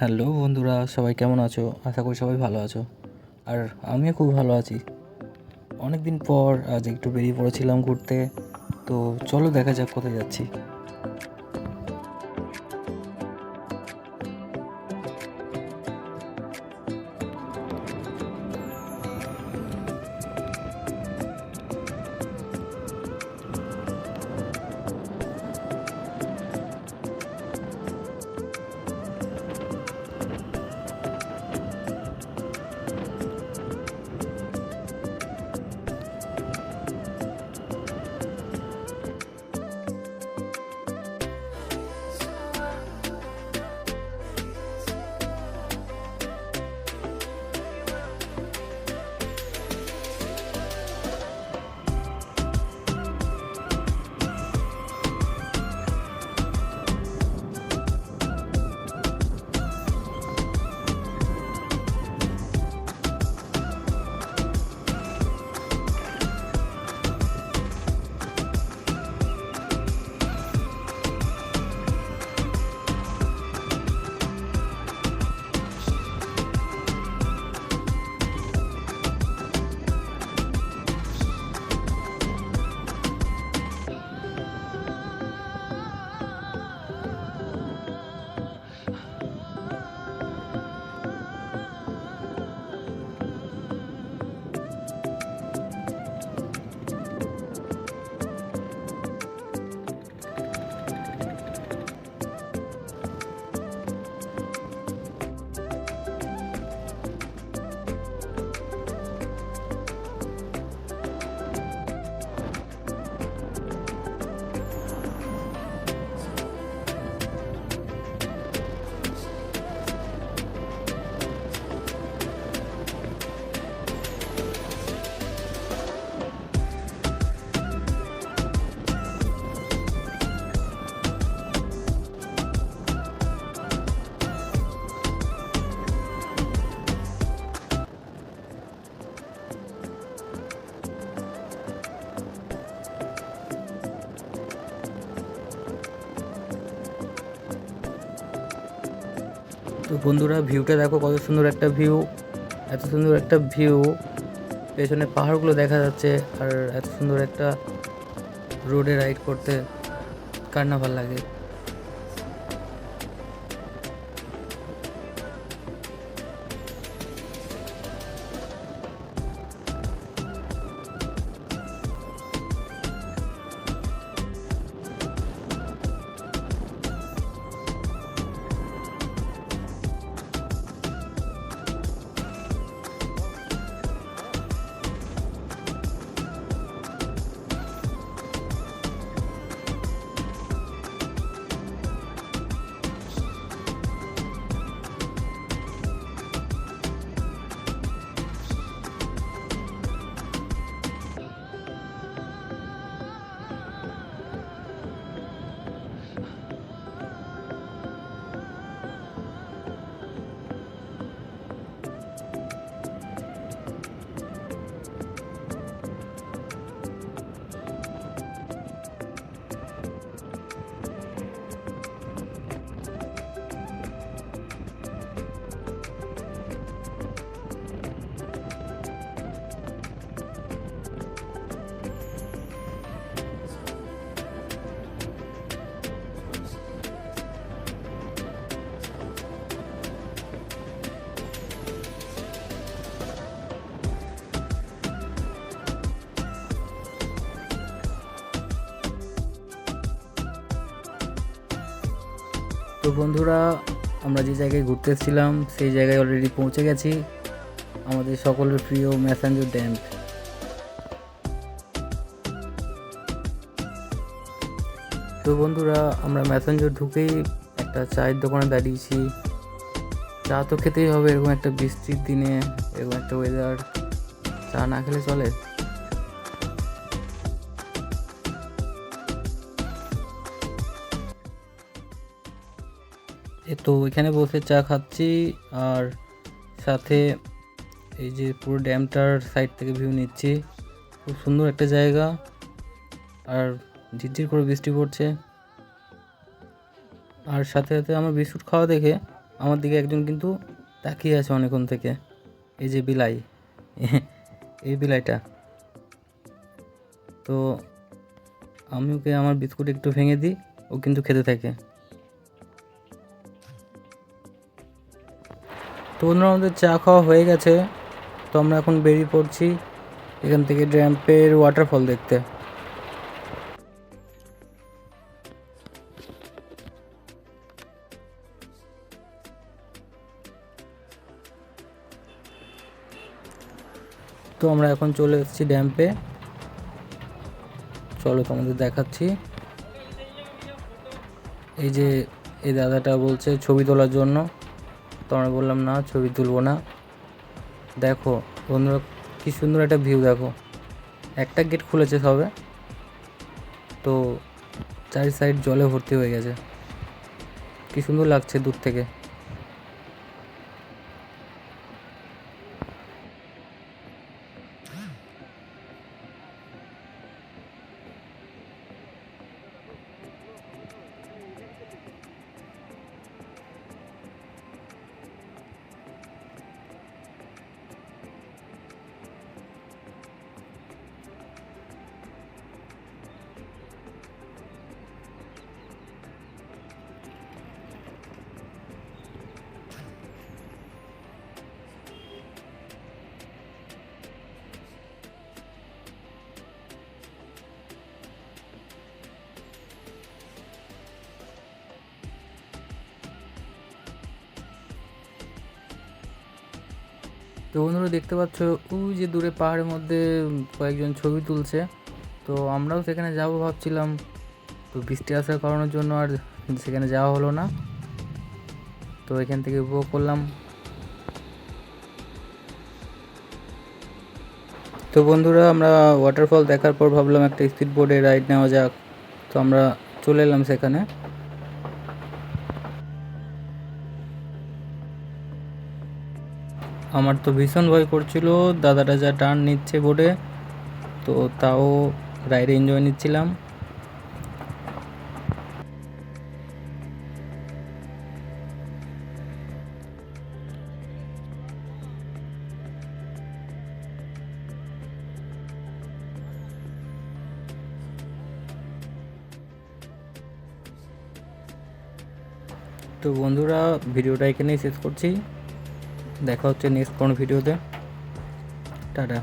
Hello বন্ধুরা, সবাই কেমন আছো? আশা করি সবাই ভালো আছো। আর আমিও খুব ভালো আছি। অনেক দিন পর আজ একটু বেরিয়ে পড়েছিলাম ঘুরতে। তো চলো দেখা যাক কোথায় যাচ্ছি। তো বন্ধুরা, ভিউটা দেখো, কত সুন্দর একটা ভিউ। এত সুন্দর একটা ভিউ, পেছনে পাহাড়গুলো দেখা যাচ্ছে। আর এত সুন্দর একটা রোডে রাইড করতে কার না ভালো লাগে। তো বন্ধুরা, আমরা যে জায়গায় ঘুরতে এসেছিলাম সেই জায়গায় অলরেডি পৌঁছে গেছি, আমাদের সকলের প্রিয় ম্যাসাঞ্জোর ড্যাম। তো বন্ধুরা, আমরা ম্যাসাঞ্জোর ঢুকেই একটা চায়ের দোকানে দাঁড়িয়েছি। চা তো খেতেই হবে, এরকম একটা বৃষ্টির দিনে, এরকম একটা ওয়েদার, চা না খেলে চলে। তো এখানে বসে চা খাচ্ছি, আর সাথে এই যে পুরো ড্যামটার সাইড থেকে ভিউ নিচ্ছি। খুব সুন্দর একটা জায়গা, আর ঝিরঝির করে বৃষ্টি পড়ছে। আর সাথে সাথে আমার বিস্কুট খাওয়া দেখে আমার দিকে একজন কিন্তু তাকিয়ে আছে অনেকক্ষণ থেকে, এই যে বিলাই এই বিলাইটা। তো আমি ওকে আমার বিস্কুট একটু ভেঙে দিই, ও কিন্তু খেতে থাকে। তো বন্ধুরা আমাদের চা খাওয়া হয়ে গেছে, তো আমরা এখন বেরিয়ে পড়ছি এখান থেকে ড্যাম্পের ওয়াটারফল দেখতে। তো আমরা এখন চলে এসেছি ড্যাম্পে, চলো তোমাদের দেখাচ্ছি। এই যে এই দাদাটা বলছে ছবি তোলার জন্য, তো আমরা বললাম না, ছবি তুলবো না। দেখো বন্ধুরা কি সুন্দর একটা ভিউ, দেখো একটা গেট খুলেছে সবে, তো চারি সাইড জলে ভর্তি হয়ে গেছে, কি সুন্দর লাগছে দূর থেকে। তো বন্ধুরা দেখতে পাচ্ছ ওই যে দূরে পাহাড়ের মধ্যে কয়েকজন ছবি তুলছে, তো আমরাও সেখানে যাব ভাবছিলাম, তো বৃষ্টি আসার কারণের জন্য আর সেখানে যাওয়া হলো না, তো এখান থেকে উপভোগ করলাম। তো বন্ধুরা আমরা ওয়াটারফল দেখার পর ভাবলাম একটা স্পিড বোর্ডে রাইড নেওয়া যাক, তো আমরা চলে এলাম সেখানে। আমার তো ভীষণ ভয় করছিল, দাদাটা যা টার্ন নিচ্ছে বোর্ডে, তো তাও রাইডে এনজয় নিচ্ছিলাম। তো বন্ধুরা ভিডিওটা এখানেই শেষ করছি, দেখা হচ্ছে নেক্সট কোনো ভিডিওতে, টাটা।